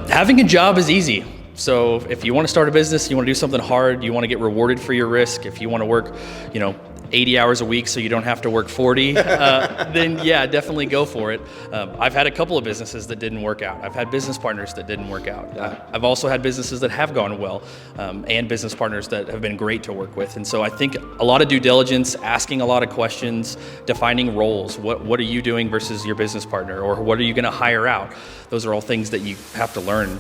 Having a job is easy. So if you want to start a business, you want to do something hard, you want to get rewarded for your risk, if you want to work, 80 hours a week so you don't have to work 40, then yeah, definitely go for it. I've had a couple of businesses that didn't work out. I've had business partners that didn't work out. I've also had businesses that have gone well, and business partners that have been great to work with. And so I think a lot of due diligence, asking a lot of questions, defining roles. What are you doing versus your business partner, or what are you going to hire out? Those are all things that you have to learn.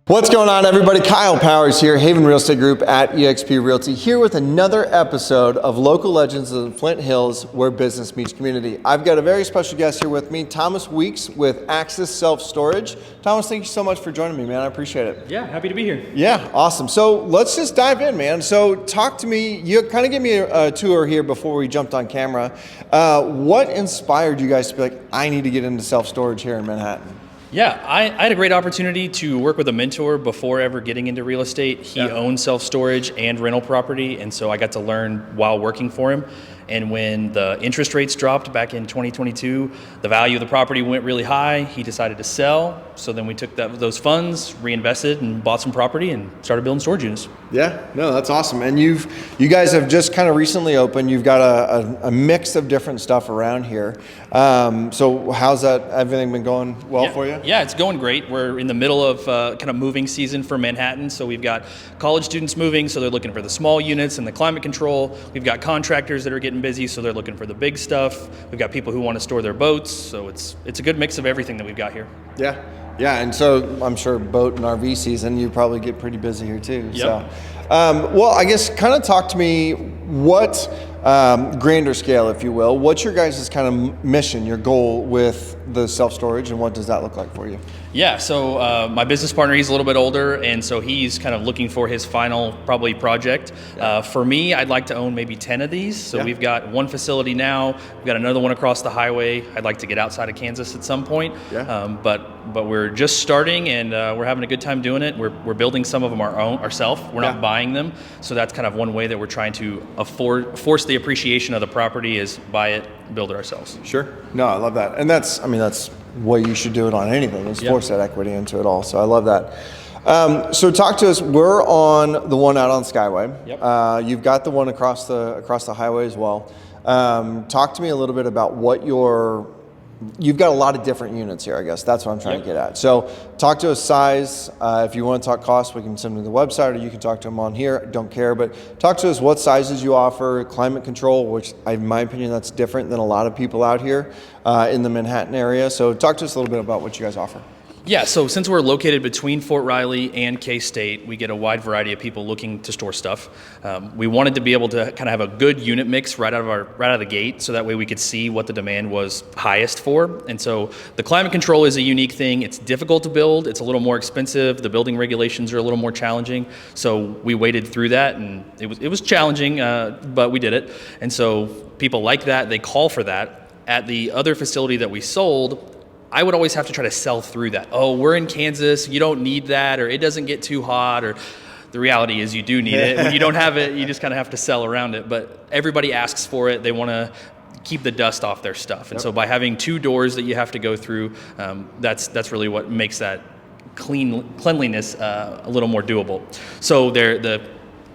What's going on, everybody? Kyle Powers here, Haven Real Estate Group at eXp Realty, here with another episode of Local Legends of the Flint Hills, where business meets community. I've got a very special guest here with me, Thomas Weeks with Axis Self Storage. Thomas, thank you so much for joining me, man. I appreciate it. Yeah, happy to be here. Yeah, awesome. So let's just dive in, man. So talk to me. You kind of give me a tour here before we jumped on camera. What inspired you guys to be like, I need to get into self-storage here in Manhattan? Yeah, I had a great opportunity to work with a mentor before ever getting into real estate. He owned self-storage and rental property, and so I got to learn while working for him. And when the interest rates dropped back in 2022, the value of the property went really high. He decided to sell. So then we took those funds, reinvested, and bought some property and started building storage units. Yeah, no, that's awesome. And you guys have just kind of recently opened. You've got a mix of different stuff around here. So how's everything been going well for you? Yeah, it's going great. We're in the middle of kind of moving season for Manhattan. So we've got college students moving, so they're looking for the small units and the climate control. We've got contractors that are getting busy, so they're looking for the big stuff. We've got people who want to store their boats. So it's a good mix of everything that we've got here. Yeah, and so I'm sure boat and RV season, you probably get pretty busy here too. Yep. So, well, I guess kind of talk to me what grander scale, if you will. What's your guys' kind of mission, your goal with the self-storage, and what does that look like for you? Yeah, so my business partner, he's a little bit older, and so he's kind of looking for his final probably project. For me, I'd like to own maybe 10 of these. So we've got one facility now, we've got another one across the highway. I'd like to get outside of Kansas at some point, but we're just starting, and we're having a good time doing it. We're building some of them ourselves. We're not buying them, so that's kind of one way that we're trying to force the appreciation of the property is buy it, build it ourselves. Sure. No, I love that. And that's what you should do it on anything, is force that equity into it all. So I love that. So talk to us. We're on the one out on Skyway. Yep. You've got the one across the highway as well. Talk to me a little bit about what you've got a lot of different units here, I guess. That's what I'm trying to get at. So talk to us size. If you want to talk cost, we can send them to the website, or you can talk to them on here. Don't care, but talk to us what sizes you offer, climate control, which in my opinion, that's different than a lot of people out here in the Manhattan area. So talk to us a little bit about what you guys offer. Yeah, so since we're located between Fort Riley and K-State, we get a wide variety of people looking to store stuff. We wanted to be able to kind of have a good unit mix right out of the gate, so that way we could see what the demand was highest for. And so the climate control is a unique thing. It's difficult to build. It's a little more expensive. The building regulations are a little more challenging. So we waded through that, and it was challenging, but we did it. And so people like that. They call for that. At the other facility that we sold, I would always have to try to sell through that. Oh, we're in Kansas, you don't need that, or it doesn't get too hot, or the reality is you do need it. When you don't have it, you just kind of have to sell around it. But everybody asks for it. They want to keep the dust off their stuff. And so by having two doors that you have to go through, that's really what makes that cleanliness a little more doable. So the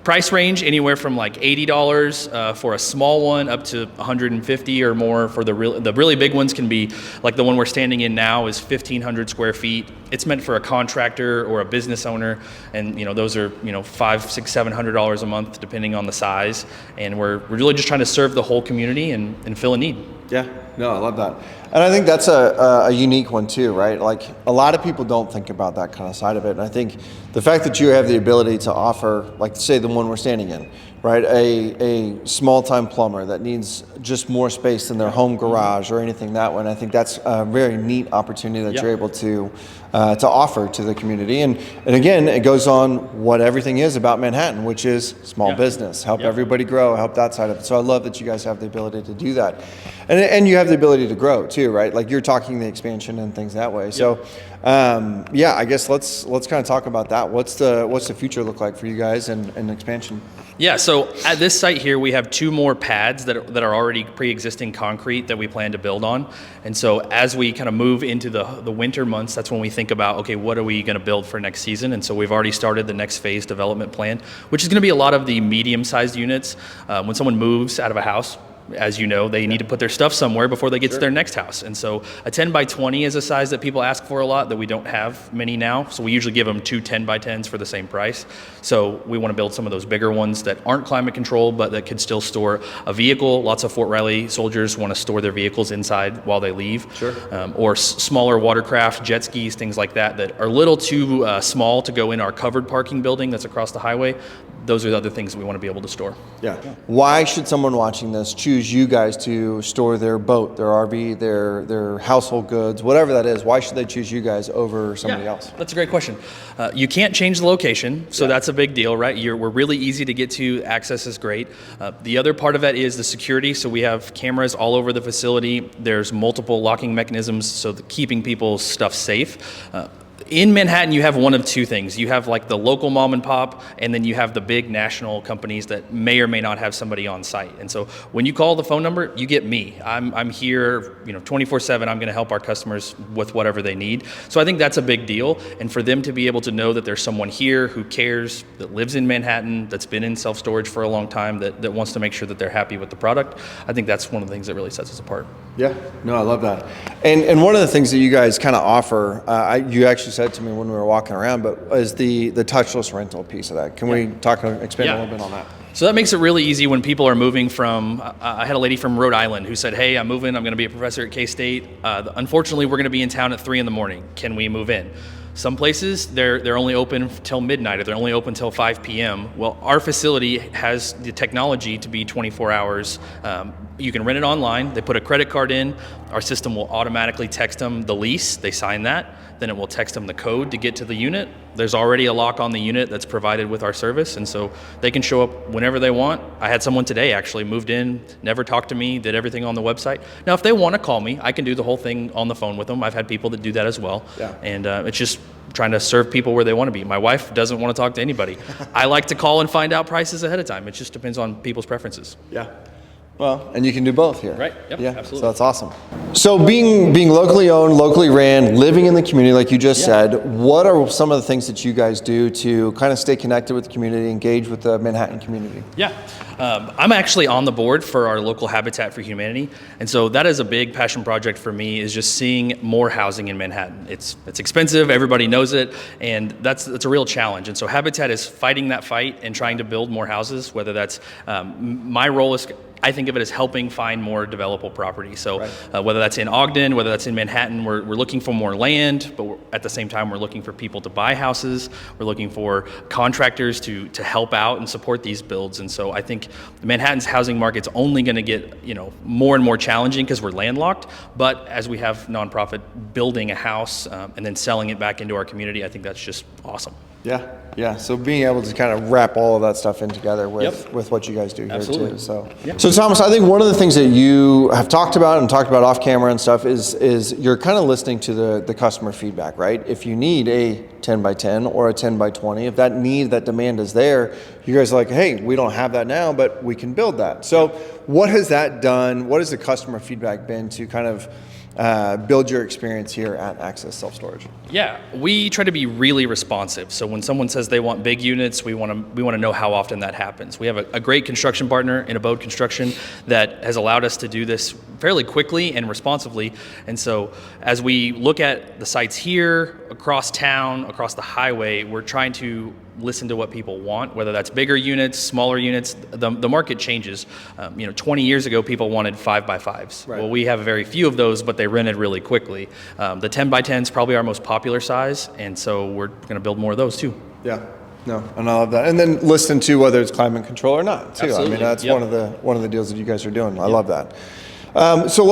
price range anywhere from like $80 for a small one up to $150 or more for the really big ones. Can be like the one we're standing in now is 1,500 square feet. It's meant for a contractor or a business owner, and those are $500, $600, $700 a month depending on the size. And we're really just trying to serve the whole community and fill a need. Yeah, no, I love that. And I think that's a unique one too, right? Like a lot of people don't think about that kind of side of it. And I think the fact that you have the ability to offer, like say the one we're standing in, right? A small-time plumber that needs just more space than their home garage or anything that way. And I think that's a very neat opportunity that you're able to offer to the community. And again, it goes on what everything is about Manhattan, which is small business, help everybody grow, help that side of it. So I love that you guys have the ability to do that. And you have the ability to grow too. too, right? Like you're talking the expansion and things that way. So, yeah, I guess let's kind of talk about that. What's the future look like for you guys and expansion? Yeah, so at this site here, we have 2 more pads that are already pre-existing concrete that we plan to build on. And so as we kind of move into the winter months, that's when we think about, okay, what are we going to build for next season? And so we've already started the next phase development plan, which is going to be a lot of the medium-sized units. When someone moves out of a house, as you know, they need to put their stuff somewhere before they get to their next house. And so a 10 by 20 is a size that people ask for a lot that we don't have many now. So we usually give them 2 10 by 10s for the same price. So we want to build some of those bigger ones that aren't climate controlled, but that can still store a vehicle. Lots of Fort Riley soldiers want to store their vehicles inside while they leave. Or smaller watercraft, jet skis, things like that are a little too small to go in our covered parking building that's across the highway. Those are the other things that we want to be able to store. Yeah. Why should someone watching this choose you guys to store their boat, their RV, their household goods, whatever that is? Why should they choose you guys over somebody else? That's a great question. You can't change the location, so that's a big deal, right? We're really easy to get to. Access is great. The other part of that is the security. So we have cameras all over the facility. There's multiple locking mechanisms, so keeping people's stuff safe. In Manhattan, you have one of 2 things. You have like the local mom and pop, and then you have the big national companies that may or may not have somebody on site. And so when you call the phone number, you get me. I'm here, 24/7. I'm going to help our customers with whatever they need. So I think that's a big deal. And for them to be able to know that there's someone here who cares, that lives in Manhattan, that's been in self-storage for a long time, that wants to make sure that they're happy with the product, I think that's one of the things that really sets us apart. Yeah, no, I love that. And one of the things that you guys kind of offer, you actually said to me when we were walking around, but is the touchless rental piece of that. Can we expand a little bit on that? So that makes it really easy when people are moving from, I had a lady from Rhode Island who said, hey, I'm moving, I'm going to be a professor at K-State. Unfortunately, we're going to be in town at 3 a.m. Can we move in? Some places, they're only open till midnight, or they're only open till 5 p.m. Well, our facility has the technology to be 24 hours. You can rent it online. They put a credit card in. Our system will automatically text them the lease. They sign that. Then it will text them the code to get to the unit. There's already a lock on the unit that's provided with our service, and so they can show up whenever they want. I had someone today actually moved in, never talked to me, did everything on the website. Now, if they want to call me, I can do the whole thing on the phone with them. I've had people that do that as well. And it's just trying to serve people where they want to be. My wife doesn't want to talk to anybody. I like to call and find out prices ahead of time. It just depends on people's preferences. Well, and you can do both here. Right. Yep, yeah. Absolutely. So that's awesome. So being locally owned, locally ran, living in the community, like you just said, what are some of the things that you guys do to kind of stay connected with the community, engage with the Manhattan community? Yeah. I'm actually on the board for our local Habitat for Humanity, and so that is a big passion project for me, is just seeing more housing in Manhattan. It's expensive, everybody knows it, and that's a real challenge. And so Habitat is fighting that fight and trying to build more houses, whether that's my role is, I think of it as helping find more developable property. So whether that's in Ogden, whether that's in Manhattan, we're looking for more land, but at the same time, we're looking for people to buy houses. We're looking for contractors to help out and support these builds. And so I think Manhattan's housing market's only going to get more and more challenging because we're landlocked. But as we have nonprofit building a house and then selling it back into our community, I think that's just awesome. Yeah. So being able to kind of wrap all of that stuff in together with what you guys do here too. So Thomas, I think one of the things that you have talked about off camera and stuff is you're kind of listening to the customer feedback, right? If you need a 10 by 10 or a 10 by 20, if that demand is there, you guys are like, hey, we don't have that now, but we can build that. So what has that done? What has the customer feedback been to kind of build your experience here at Access Self Storage? Yeah, we try to be really responsive. So when someone says they want big units, we want to know how often that happens. We have a great construction partner in Abode Construction that has allowed us to do this fairly quickly and responsively. And so as we look at the sites here, across town, across the highway, we're trying to listen to what people want, whether that's bigger units, smaller units. The market changes. 20 years ago, people wanted 5 by 5s. Well, we have very few of those, but they rented really quickly. The 10 by 10 is probably our most popular size, and so we're going to build more of those too. Yeah. No, and I love that. And then listen to whether it's climate control or not too. Absolutely. I mean, that's one of the deals that you guys are doing. I love that. So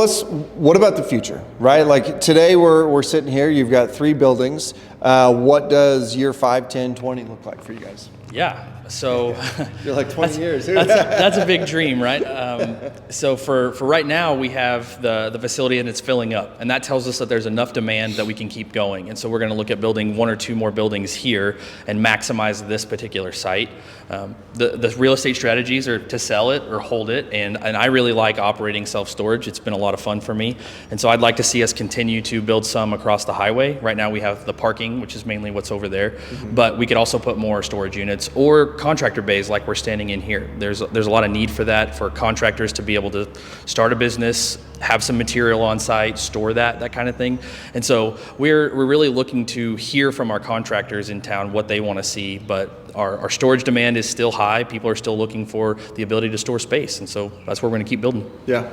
what about the future, right? Like today we're sitting here, you've got 3 buildings. What does year 5, 10, 20 look like for you guys? Yeah. So You're like 20 years. that's a big dream, right? So for right now, we have the facility and it's filling up, and that tells us that there's enough demand that we can keep going. And so we're going to look at building 1 or 2 more buildings here and maximize this particular site. The real estate strategies are to sell it or hold it, and I really like operating self-storage. It's been a lot of fun for me, and so I'd like to see us continue to build some across the highway. Right now we have the parking, which is mainly what's over there, but we could also put more storage units or contractor bays like we're standing in here. There's a lot of need for that, for contractors to be able to start a business, have some material on site, store that kind of thing. And so we're really looking to hear from our contractors in town what they want to see, but our storage demand is still high. People are still looking for the ability to store space, and so that's where we're going to keep building. Yeah.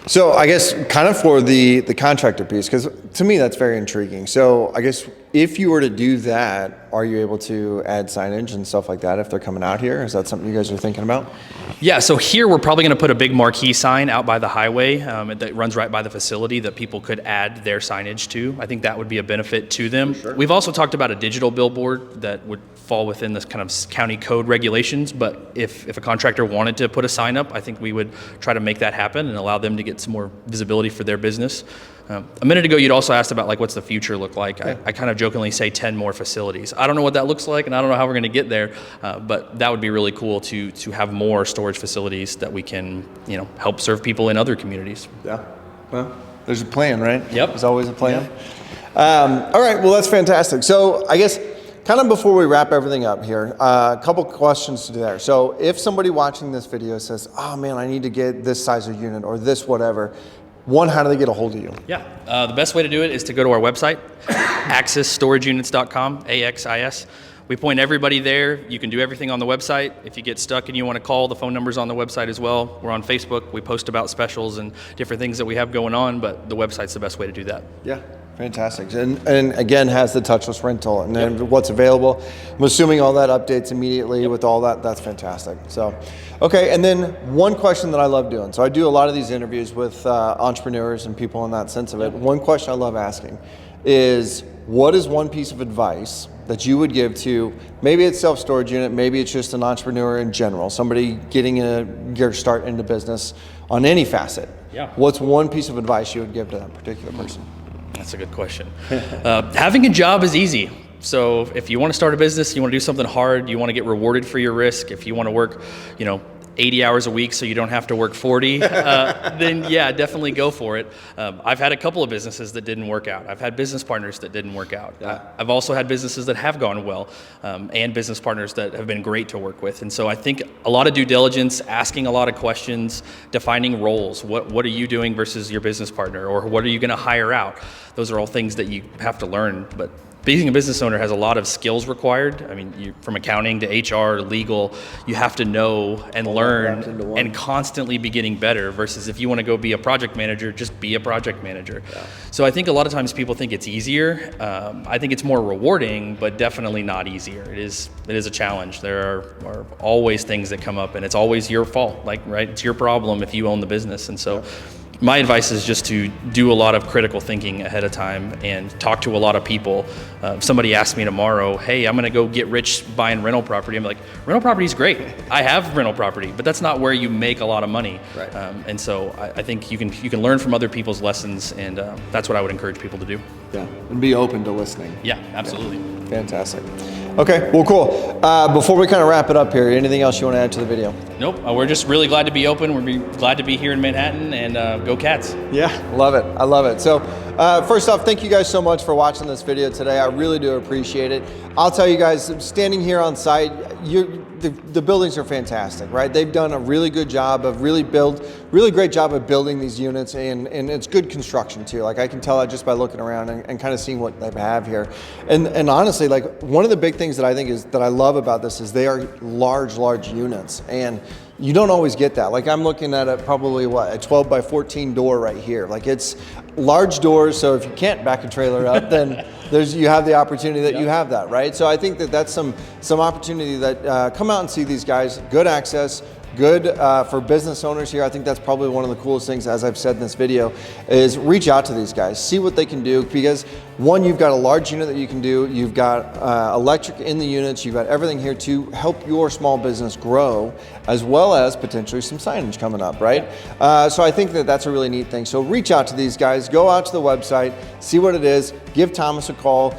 So I guess kind of for the contractor piece, because to me that's very intriguing. So I guess if you were to do that, are you able to add signage and stuff like that if they're coming out here? Is that something you guys are thinking about? Yeah, so here we're probably going to put a big marquee sign out by the highway that runs right by the facility that people could add their signage to. I think that would be a benefit to them. Sure. We've also talked about a digital billboard that would fall within this kind of county code regulations, but if a contractor wanted to put a sign up, I think we would try to make that happen and allow them to get some more visibility for their business. A minute ago, you'd also asked about like what's the future look like. Yeah. I kind of jokingly say 10 more facilities. I don't know what that looks like, and I don't know how we're going to get there, but that would be really cool to have more storage facilities that we can, help serve people in other communities. Yeah. Well, there's a plan, right? Yep. There's always a plan. Yeah. All right. Well, that's fantastic. So I guess kind of before we wrap everything up here, a couple questions to do there. So if somebody watching this video says, oh man, I need to get this size of unit or this whatever, one, how do they get a hold of you? Yeah, the best way to do it is to go to our website, axissstorageunits.com, AXIS. We point everybody there. You can do everything on the website. If you get stuck and you want to call, the phone number's on the website as well. We're on Facebook. We post about specials and different things that we have going on, but the website's the best way to do that. Yeah. Fantastic. And again, has the touchless rental and then what's available. I'm assuming all that updates immediately with all that. That's fantastic. So, okay. And then one question that I love doing. So I do a lot of these interviews with entrepreneurs and people in that sense of it. One question I love asking is, what is one piece of advice that you would give to, maybe it's self-storage unit, maybe it's just an entrepreneur in general, somebody getting your start into business on any facet. Yeah. What's one piece of advice you would give to that particular person? That's a good question. Having a job is easy. So if you want to start a business, you want to do something hard, you want to get rewarded for your risk, if you want to work, 80 hours a week so you don't have to work 40, then yeah, definitely go for it. I've had a couple of businesses that didn't work out. I've had business partners that didn't work out. I've also had businesses that have gone well, and business partners that have been great to work with. And so I think a lot of due diligence, asking a lot of questions, defining roles. What are you doing versus your business partner, or what are you going to hire out? Those are all things that you have to learn. But being a business owner has a lot of skills required. I mean, from accounting to HR, legal, you have to know and learn and constantly be getting better, versus if you want to go be a project manager, just be a project manager. Yeah. So I think a lot of times people think it's easier. I think it's more rewarding, but definitely not easier. It is a challenge. There are always things that come up, and it's always your fault. Right? It's your problem if you own the business. And so my advice is just to do a lot of critical thinking ahead of time and talk to a lot of people. If somebody asks me tomorrow, hey, I'm going to go get rich buying rental property, I'm like, rental property is great. I have rental property, but that's not where you make a lot of money. Right. And so I think you can learn from other people's lessons, and that's what I would encourage people to do. Yeah, and be open to listening. Yeah, absolutely. Yeah. Fantastic. Okay, well, cool. Before we kind of wrap it up here, anything else you want to add to the video? Nope. We're just really glad to be open. We're glad to be here in Manhattan, and go Cats. Yeah, love it. I love it. So first off, thank you guys so much for watching this video today. I really do appreciate it. I'll tell you guys, standing here on site, the buildings are fantastic, right? They've done a really good job of really great job of building these units, and it's good construction too. Like I can tell that just by looking around and kind of seeing what they have here. And honestly, like one of the big things that I think is that I love about this is they are large units, and you don't always get that. Like I'm looking at probably a 12 by 14 door right here. Like it's large doors, so if you can't back a trailer up, then you have the opportunity that you have that, right? So I think that's some opportunity that come out and see these guys. Good access, good for business owners here. I think that's probably one of the coolest things, as I've said in this video, is reach out to these guys, see what they can do, because one, you've got a large unit that you can do, you've got electric in the units, you've got everything here to help your small business grow, as well as potentially some signage coming up, right? So I think that that's a really neat thing. So reach out to these guys, go out to the website, see what it is, give Thomas a call.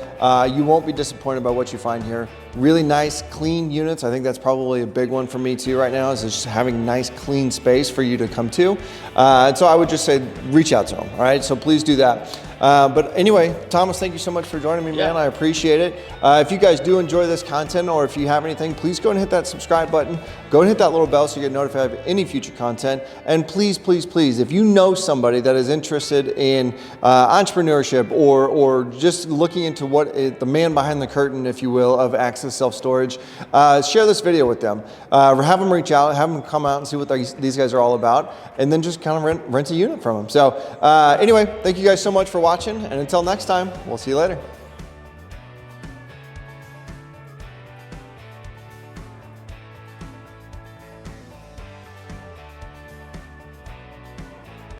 You won't be disappointed by what you find here. Really nice, clean units. I think that's probably a big one for me too right now, is just having nice, clean space for you to come to. And so I would just say, reach out to them, all right? So please do that. But anyway, Thomas, thank you so much for joining me, man. I appreciate it. If you guys do enjoy this content, or if you have anything, please go and hit that subscribe button. Go and hit that little bell so you get notified of any future content. And please, please, please, if you know somebody that is interested in entrepreneurship, or just looking into what the man behind the curtain, if you will, of Access Self-Storage, share this video with them. Have them reach out, have them come out and see what these guys are all about, and then just kind of rent a unit from them. So anyway, thank you guys so much for watching, and until next time, we'll see you later.